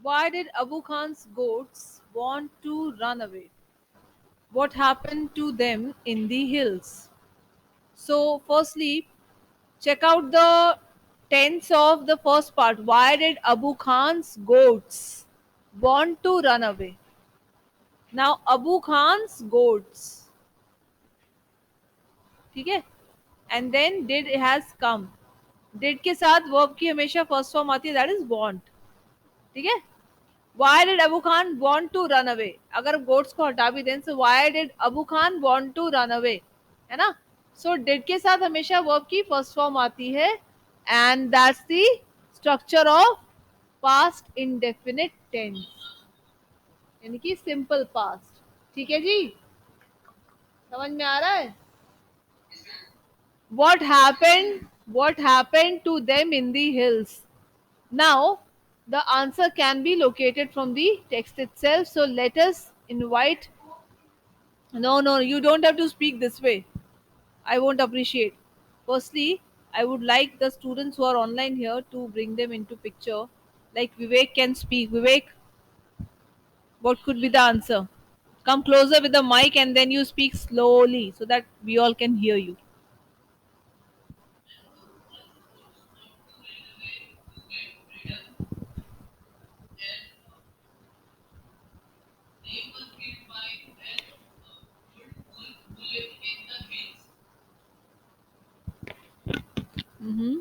Why did Abu Khan's goats want to run away? What happened to them in the hills? So, firstly, check out the tense of the first part. Why did Abu Khan's goats want to run away? Now, Abu Khan's goats, ठीक है? And then did has come. Did के साथ verb की हमेशा first form आती है, that is want. ठीक है? Why did Abu Khan want to run away? अगर goats को हटा भी दें, so why did Abu Khan want to run away? है ना? So did के साथ हमेशा verb की first form आती है, and that's the structure of past indefinite tense, यानी कि simple past. ठीक है जी? समझ में आ रहा है? What happened to them in the hills? Now, the answer can be located from the text itself. So let us invite. No, no, you don't have to speak this way. I won't appreciate. Firstly, I would like the students who are online here to bring them into picture. Like Vivek can speak. Vivek, what could be the answer? Come closer with the mic and then you speak slowly so that we all can hear you. Mm-hmm.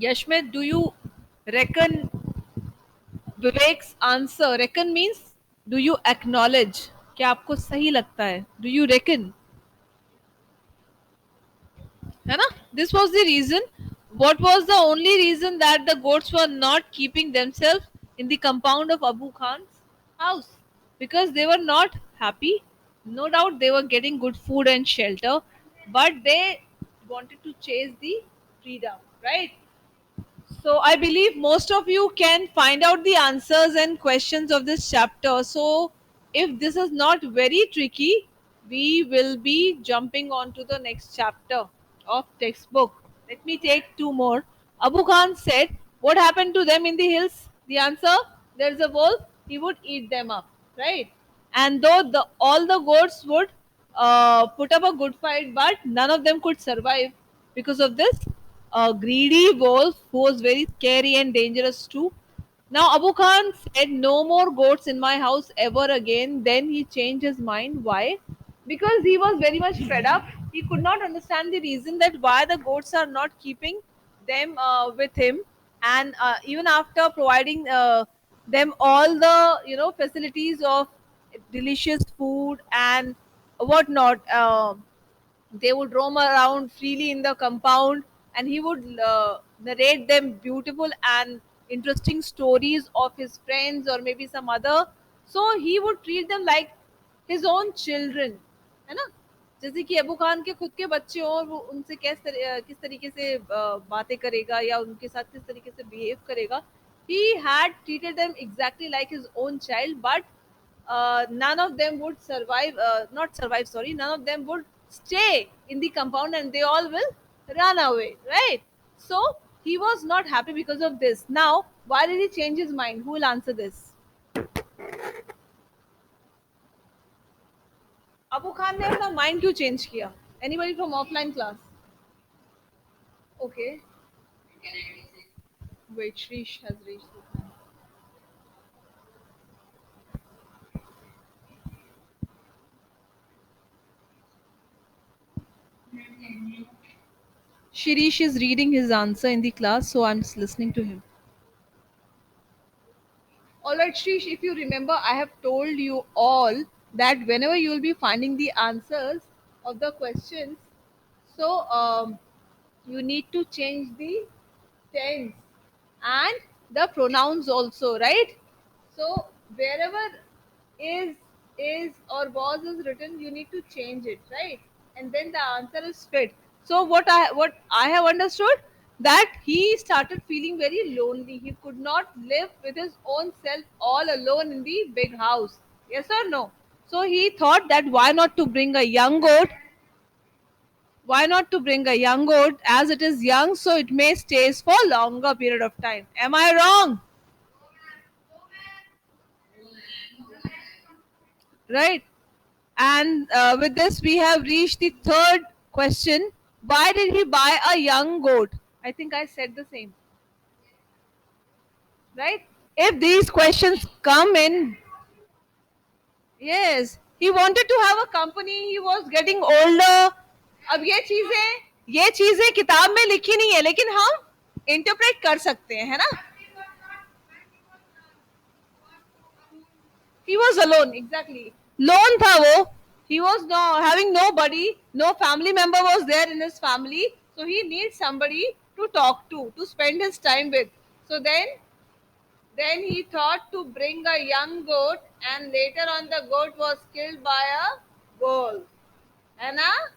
Yashmit, do you reckon Vivek's answer? Reckon means do you acknowledge? क्या आपको सही लगता है? Do you reckon? है ना? This was the reason. What was the only reason that the goats were not keeping themselves in the compound of Abu Khan's house? Because they were not happy. No doubt they were getting good food and shelter, but they wanted to chase the freedom, right? So I believe most of you can find out the answers and questions of this chapter. So if this is not very tricky, we will be jumping on to the next chapter of textbook. Let me take two more. Abu Khan said, what happened to them in the hills? The answer, there's a wolf, he would eat them up, right? And though all the goats would put up a good fight, but none of them could survive because of this greedy wolf who was very scary and dangerous too. Now Abu Khan said, "No more goats in my house ever again." Then he changed his mind. Why? Because he was very much fed up. He could not understand the reason that why the goats are not keeping them with him, and even after providing them all the facilities of delicious food and whatnot. They would roam around freely in the compound, and he would narrate them beautiful and interesting stories of his friends or maybe some other. So he would treat them like his own children, है ना? जैसे कि अबू खान के खुद के बच्चे हों और वो उनसे किस तरीके से बातें करेगा या उनके साथ किस तरीके से बिहेव करेगा. He had treated them exactly like his own child, but none of them would survive, not survive, sorry, none of them would stay in the compound and they all will run away, right? So he was not happy because of this. Now, why did he change his mind? Who will answer this? Abu Khan ने अपना mind क्यों change किया? Anybody from offline class? Okay, wait, Shrish has reached the time. Shirish is reading his answer in the class, so I'm just listening to him. All right, Shrish, if you remember, I have told you all that whenever you will be finding the answers of the questions, so you need to change the tense and the pronouns also, right? So wherever is is or was is written, you need to change it, right? And then the answer is fit. So what I have understood, that he started feeling very lonely. He could not live with his own self all alone in the big house. Yes or no? So he thought that why not to bring a young goat. Why not to bring a young goat as it is young so it may stays for longer period of time? Am I wrong? Right. And with this, we have reached the third question. Why did he buy a young goat? I think I said the same. Right? If these questions come in, yes, he wanted to have a company. He was getting older. अब ये चीजें किताब में लिखी नहीं है लेकिन हम इंटरप्रेट कर सकते हैं है ना. He was alone, exactly. Lone tha wo. He was no having nobody, no family member was there in his family, so he needs somebody to talk to spend his time with. So then he thought to bring a young goat, and later on the goat was killed by a bull. है ना?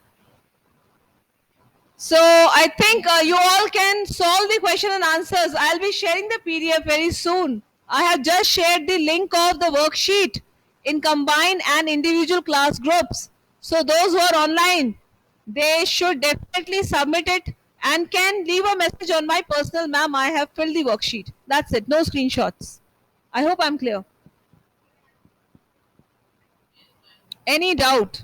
So I think you all can solve the question and answers. I'll be sharing the PDF very soon. I have just shared the link of the worksheet in combined and individual class groups. So those who are online, they should definitely submit it and can leave a message on my personal, ma'am, I have filled the worksheet. That's it. No screenshots. I hope I'm clear. Any doubt?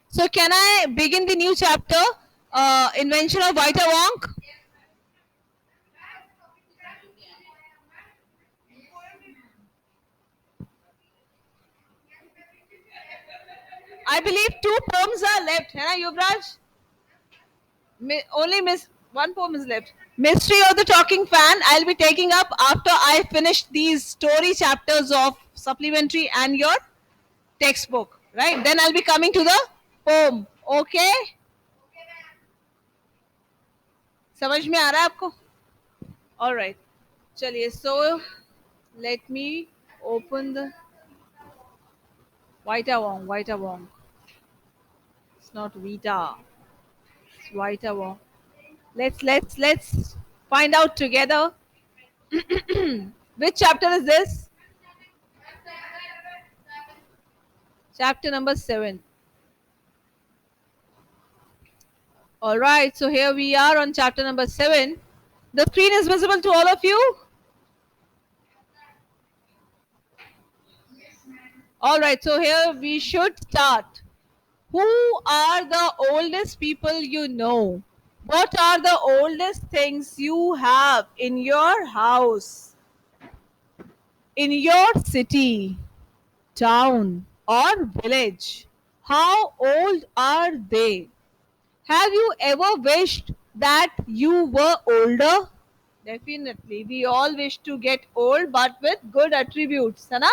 So can I begin the new chapter? Invention of Vita Wonk? I believe two poems are left. है ना Yuvraj? Only miss one poem is left. Mystery of the Talking Fan. I'll be taking up after I finish these story chapters of supplementary and your textbook. Right? Then I'll be coming to the poem. Okay? समझ में आ रहा है आपको? All right. चलिए. So let me open the Vita Wong. Vita Wong. It's not Vita. It's Vita Wong. Let's find out together. Which chapter is this? Chapter number 7. All right, so here we are on chapter number 7. The screen is visible to all of you. All right, so here we should start. Who are the oldest people you know? What are the oldest things you have in your house, in your city, town, or village? How old are they? Have you ever wished that you were older? Definitely. We all wish to get old but with good attributes, है ना?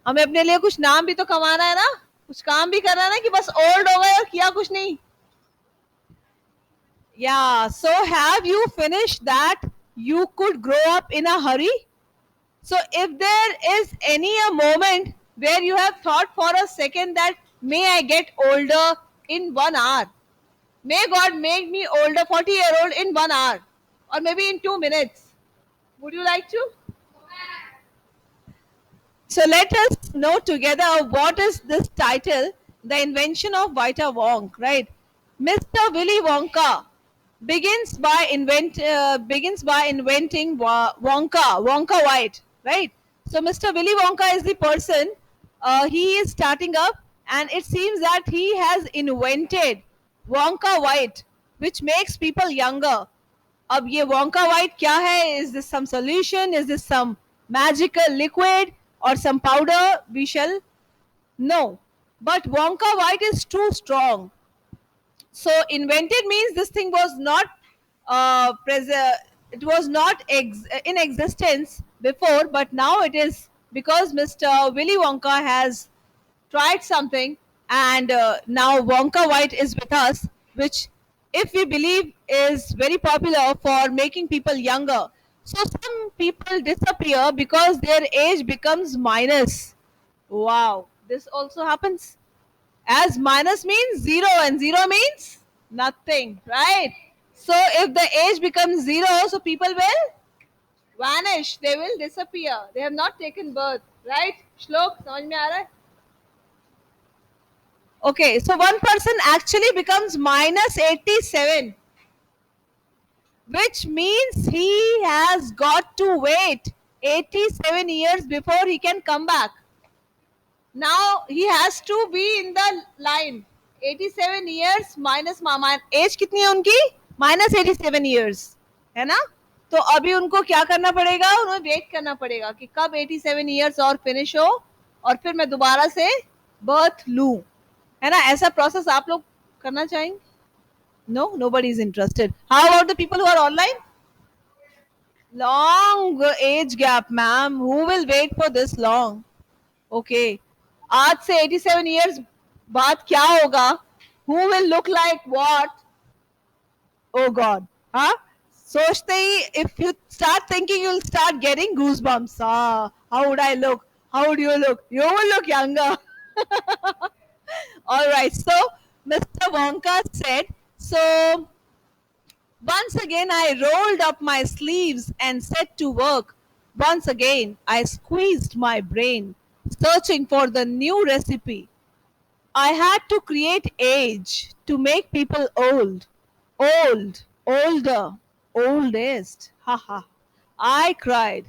हमें अपने लिए कुछ नाम भी तो कमाना है ना? कुछ काम भी करना है ना कि बस old हो गए और किया कुछ नहीं. Yeah, so have you finished that you could grow up in a hurry? So if there is any a moment where you have thought for a second that may I get older in 1 hour, may God make me older 40-year-old in 1 hour or maybe in 2 minutes. Would you like to? So let us know together what is this title, The Invention of Vita Wonk, right? Mr. Willy Wonka begins by inventing Wonka White, right? So Mr. Willy Wonka is the person. He is starting up, and it seems that he has invented Wonka White, which makes people younger. अब ये Wonka White क्या है? Is this some solution? Is this some magical liquid or some powder? We shall know. But Wonka White is too strong. So invented means this thing was not it was not in existence before, but now it is because Mr. Willy Wonka has tried something, and now Wonka White is with us, which, if we believe, is very popular for making people younger. So some people disappear because their age becomes minus. Wow, this also happens. As minus means zero and zero means nothing, right? So if the age becomes zero, so people will vanish, they will disappear. They have not taken birth, right? Shlok, समझ में आ रहा है? Okay, so one person actually becomes minus 87, which means he has got to wait 87 years before he can come back. Now he has to be in the line. 87 years minus mama as कितनी है उनकी? Minus 87 years, है ना? तो अभी उनको क्या करना पड़ेगा? उन्हें वेट करना पड़ेगा कि कब 87 years और फिनिश हो और फिर मैं दोबारा से बर्थ लूं, है ना? ऐसा प्रोसेस आप लोग करना चाहेंगे? No, nobody is interested. How about the people who are online? Long age gap, ma'am. Who will wait for this long? Okay. आज से 87 years बाद क्या होगा? Who will look like what? Oh God. Huh? सोचते ही, if you start thinking, you'll start getting goosebumps. Ah, how would I look? How would you look? You will look younger. All right. So Mr. Wonka said, so once again I rolled up my sleeves and set to work. Once again I squeezed my brain, searching for the new recipe. I had to create age to make people old. Old, older, oldest. Haha. I cried.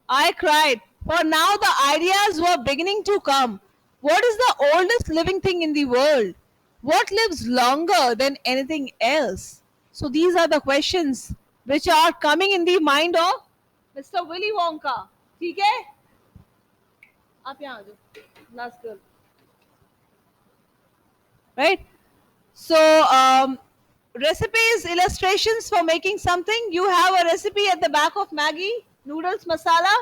I cried, for now the ideas were beginning to come. What is the oldest living thing in the world? What lives longer than anything else? So these are the questions which are coming in the mind of Mr. Willy Wonka. ठीक है? आप यहाँ आ जाओ. Last girl. Right? So, recipes, illustrations for making something. You have a recipe at the back of Maggie noodles masala.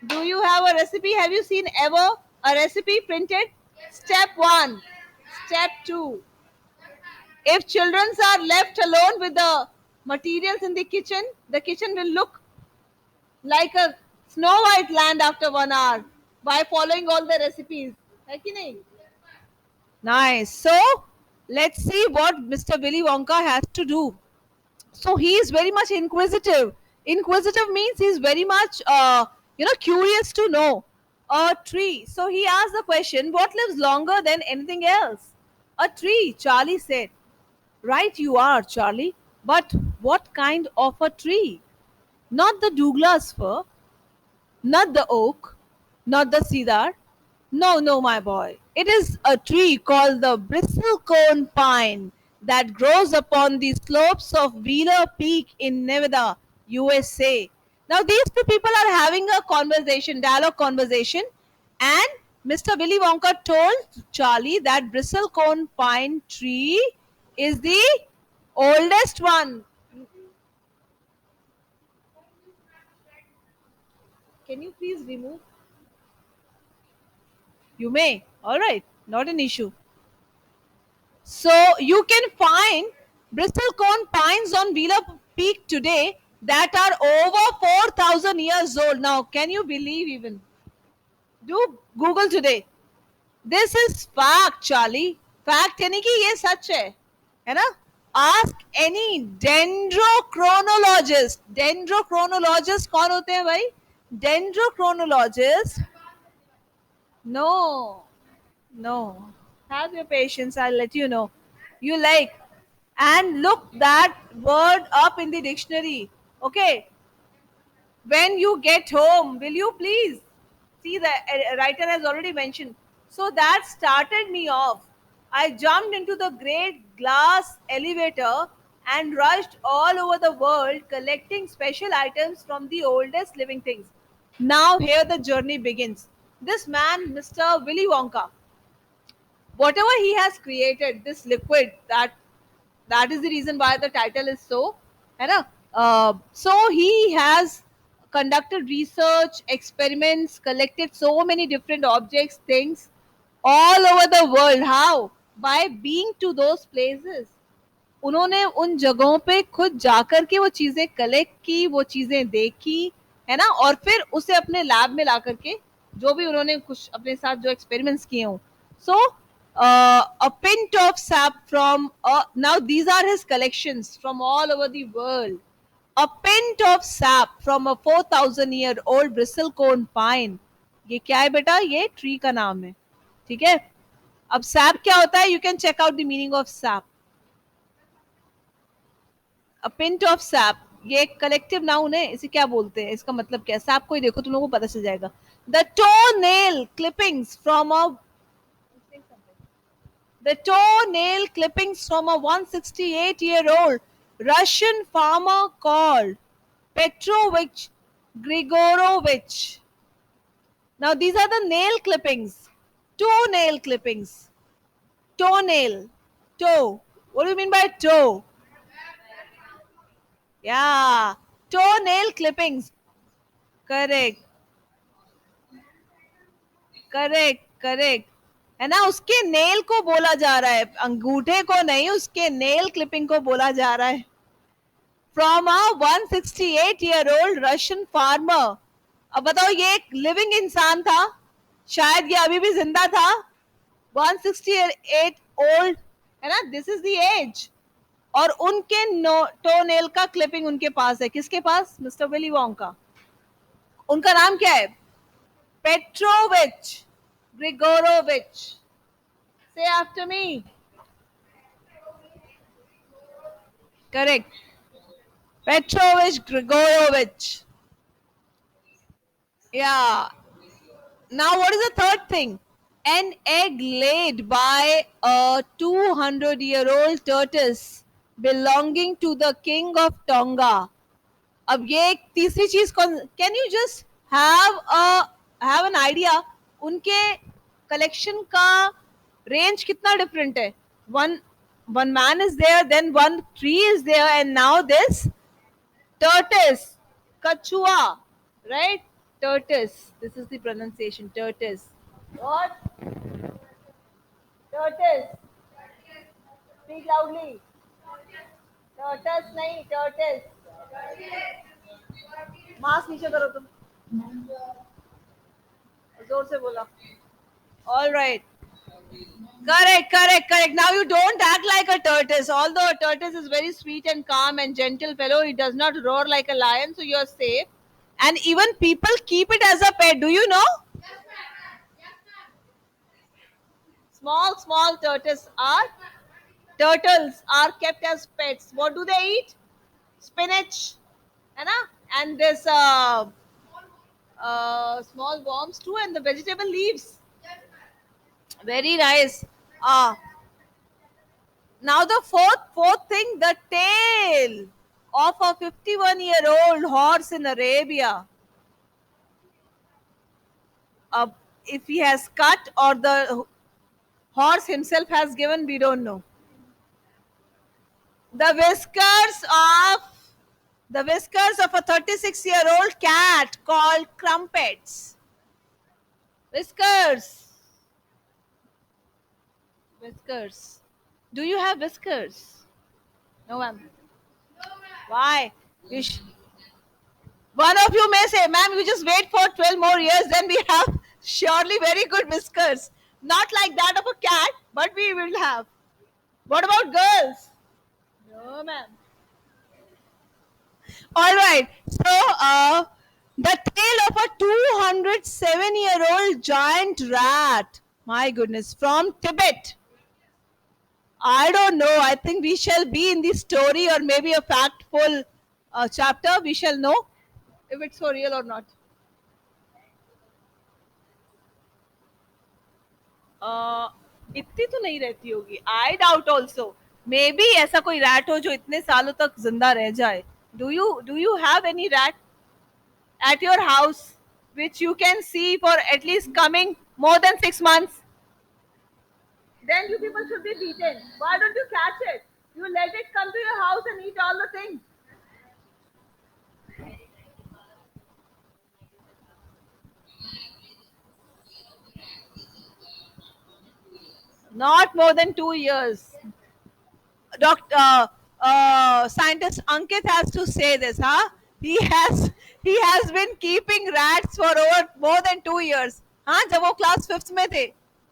Do you have a recipe? Have you seen ever a recipe printed? Step 1. Step 2. If children are left alone with the materials in the kitchen will look like a Snow White land after 1 hour by following all the recipes. है कि नहीं? Nice. So, let's see what Mr. Willy Wonka has to do. So he is very much inquisitive. Inquisitive means he's very much curious to know a tree. So he asked the question, what lives longer than anything else? A tree, Charlie said. Right you are, Charlie, but what kind of a tree? Not the Douglas fir, not the oak, not the cedar. No, no, my boy. It is a tree called the bristlecone pine that grows upon the slopes of Wheeler Peak in Nevada, USA. Now, these two people are having a conversation, dialogue conversation, and Mr. Willy Wonka told Charlie that bristlecone pine tree is the oldest one. Can you please remove? You may. All right, not an issue. So you can find bristlecone pines on Wheeler Peak today that are over 4,000 years old. Now, can you believe even? Do Google today. This is fact, Charlie. Fact यानी कि ये सच है ना? Ask any dendrochronologist. Dendrochronologist कौन होते हैं भाई? Dendrochronologist. No, no. Have your patience. I'll let you know. You like and look that word up in the dictionary. Okay. When you get home, will you please see the writer has already mentioned. So that started me off. I jumped into the great glass elevator and rushed all over the world collecting special items from the oldest living things. Now here the journey begins. This man, Mr. Willy Wonka, whatever he has created, this liquid that is the reason why the title is so, है ना? So he has conducted research, experiments, collected so many different objects, things all over the world. How? By being to those places. उन्होंने उन जगहों पे खुद जाकर के वो चीजें कलेक्ट की, वो चीजें देखी, है ना? और फिर उसे अपने लैब में ला करके जो भी उन्होंने कुछ अपने साथ जो एक्सपेरिमेंट्स किए हों. सो a pint of sap from now these are his collections from all over the world. A pint of sap from a 4,000-year-old bristlecone pine ये क्या है बेटा? ये ट्री का नाम है, ठीक है। अब सैप क्या होता है? You can check out the meaning of sap. A pint of sap, ये एक कलेक्टिव नाउन है, इसे क्या बोलते हैं, इसका मतलब क्या है? सैप को ही देखो, तुम लोगों को पता चल जाएगा। The toe nail clippings from a The toenail clippings from a 168-year-old Russian farmer called Petrovich Grigorovich. Now, these are the nail clippings. Toenail clippings. Toenail. Toe. What do you mean by toe? Yeah. Toenail clippings. Correct. Correct correct, है ना। उसके nail को बोला जा रहा है, अंगूठे को नहीं, उसके नेल क्लिपिंग को बोला जा रहा है। From a 168-year-old Russian farmer. अब बताओ, ये एक लिविंग इंसान था, शायद ये अभी भी जिंदा था। 168 ओल्ड, है ना, दिस इज द एज। और उनके टो नेल का क्लिपिंग उनके पास है। किसके पास? Mister Willy Wonka. उनका नाम क्या है? Petrovich Grigorovich. Say after me. Correct, Petrovich Grigorovich. Yeah. Now, what is the third thing? An egg laid by a 200-year-old tortoise belonging to the king of Tonga. अब ये एक तीसरी चीज कौन? Can you just have an idea? उनके collection का range कितना different है। One one man is there, then one tree is there, and now this tortoise, kachua, right? Tortoise. This is the pronunciation. Tortoise. What? Tortoise. Speak loudly. Tortoise नहीं, tortoise. Mask नीचे करो तुम, जोर से बोला। All right. Correct, correct, correct. Now you don't act like a tortoise. Although a tortoise is very sweet and calm and gentle fellow, he does not roar like a lion, so you're safe. And even people keep it as a pet. Do you know? Small turtles are kept as pets. What do they eat? Spinach, है ना? And this small worms too, and the vegetable leaves. Very nice. Now the fourth thing, the tail of a 51-year-old horse in Arabia. If he has cut or the horse himself has given, we don't know. The whiskers of a 36-year-old cat called crumpets. Whiskers. Whiskers. Do you have whiskers? No, ma'am. Why? One of you may say, ma'am, you just wait for 12 more years, then we have surely very good whiskers. Not like that of a cat, but we will have. What about girls? No, ma'am. All right. So, the tail of a 207-year-old giant rat. My goodness, from Tibet. I don't know. I think we shall be in the story or maybe a factful chapter. We shall know if it's for real or not. इतनी तो नहीं रहती होगी. I doubt also. Maybe ऐसा कोई rat हो जो इतने सालों तक जिंदा रह जाए. Do you have any rat at your house which you can see for at least coming more than 6 months? Then you people should be beaten. Why don't you catch it? You let it come to your house and eat all the things. Not more than 2 years. Scientist Ankit has to say this, huh? He has been keeping rats for over more than 2 years. हाँ, जब वो class 5th में थे,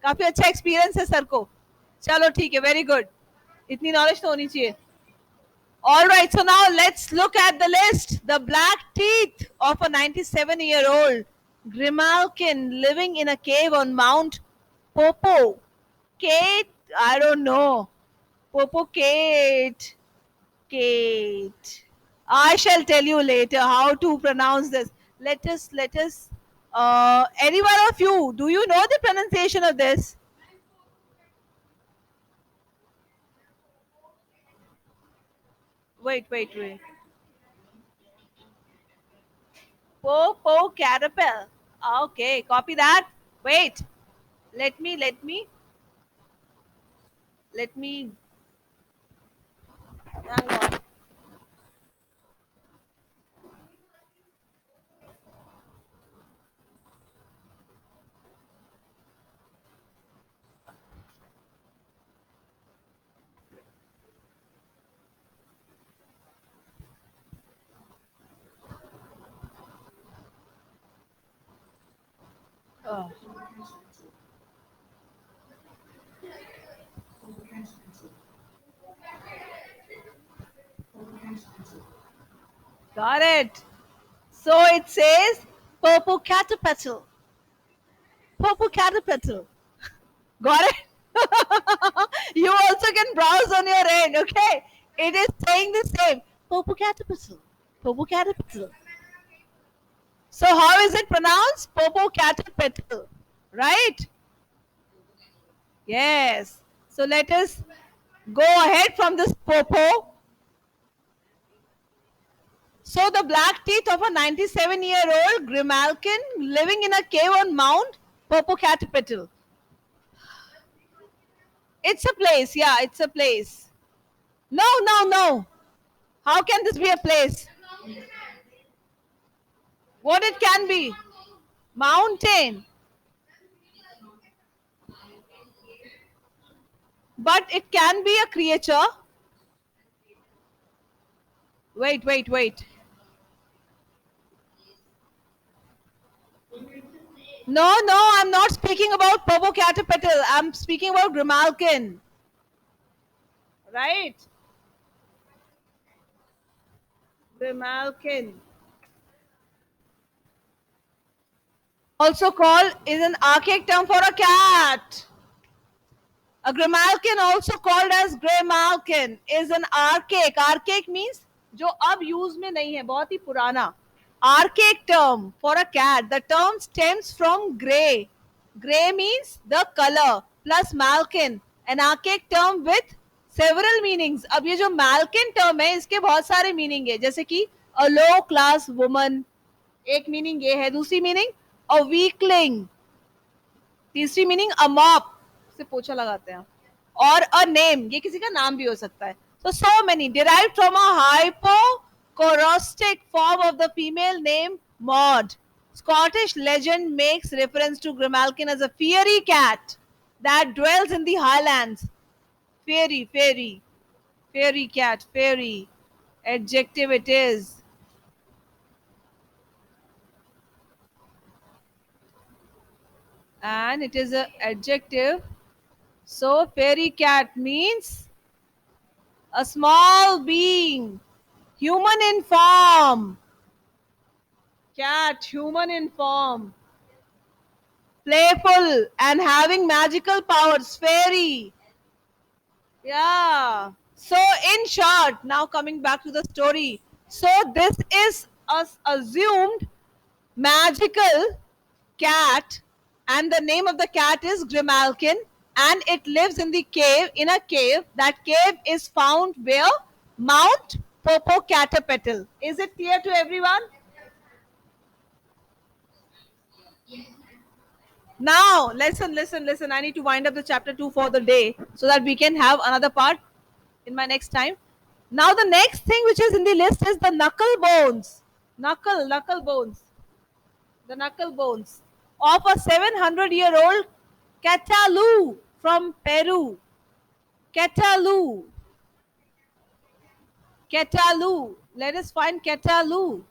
काफी अच्छा experience है sir को. चलो ठीक है, वेरी गुड. इतनी नॉलेज तो होनी चाहिए. All right, so now let's look at the list. The black teeth of a 97-year-old Grimalkin living in a cave on Mount Popo. Kate, I don't know. Popo Kate. Kate. I shall tell you later how to pronounce this. Let us. Any one of you, do you know the pronunciation of this? Wait. Po caterpillar. Okay, copy that. Wait. Let me. Hang on. Oh, got it. So it says purple caterpillar. Purple caterpillar. Got it? You also can browse on your end, okay? It is saying the same. Purple caterpillar. Purple caterpillar. So how is it pronounced? Purple caterpillar. Right? Yes. So let us go ahead from this popo. So the black teeth of a 97-year-old Grimalkin living in a cave on Mount Popocatépetl. It's a place, yeah, it's a place. No. How can this be a place? What it can be? Mountain. But it can be a creature. Wait. No, I'm not speaking about Popocatépetl. I'm speaking about Grimalkin. Right? Grimalkin. Also called is an archaic term for a cat. A Grimalkin, also called as Graymalkin, is an archaic. Archaic means जो अब use में नहीं है, बहुत ही पुराना. Archaic term for a cat. The term stems from gray. Gray means the color plus Malkin, an archaic term with several meanings. अब ये जो Malkin term है इसके बहुत सारे meaning है, जैसे कि a low class woman, एक मीनिंग ये है. दूसरी मीनिंग अ वीकलिंग. तीसरी मीनिंग अ मॉप से पोछा लगाते हैं. और अ नेम, ये किसी का नाम भी हो सकता है. So many derived from a hypocorostic form of the female name Maud. Scottish legend makes reference to Grimalkin as a fairy cat that dwells in the highlands. Fairy cat, fairy. Adjective it is. And it is a adjective. So fairy cat means a small being, human in form. Cat, human in form. Playful and having magical powers. Fairy. Yeah. So in short, now coming back to the story. So this is assumed magical cat, and the name of the cat is Grimalkin, and it lives in the cave, in a cave. That cave is found where? Mount Popocatépetl. Is it clear to everyone? Now, listen. I need to wind up the chapter 2 for the day so that we can have another part in my next time. Now, the next thing which is in the list is the knuckle bones. Knuckle bones. The knuckle bones of a 700-year-old Catalu from Peru. Catalu. Catalu. Let us find Catalu.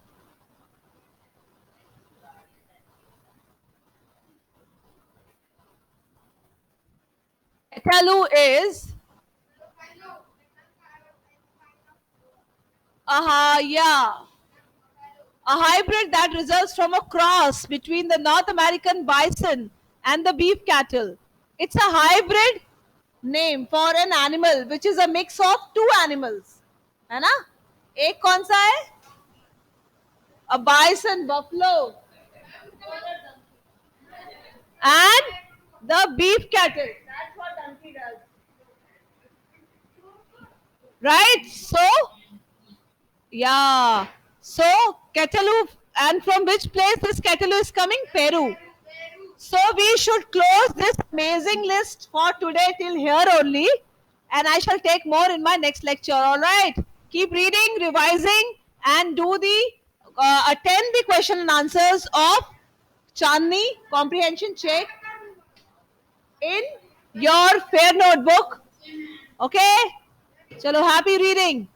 Catalu is. Yeah. A hybrid that results from a cross between the North American bison and the beef cattle. It's a hybrid name for an animal which is a mix of two animals. है ना? एक कौन सा है? A bison, buffalo, and the beef cattle. That's what donkey does. Right? So, yeah. So, Catalu, and from which place this Catalu is coming? Peru. So, we should close this amazing list for today till here only. And I shall take more in my next lecture. All right. Keep reading, revising, and do the attend the question and answers of Chandni comprehension check in your fair notebook. Okay. Chalo, happy reading.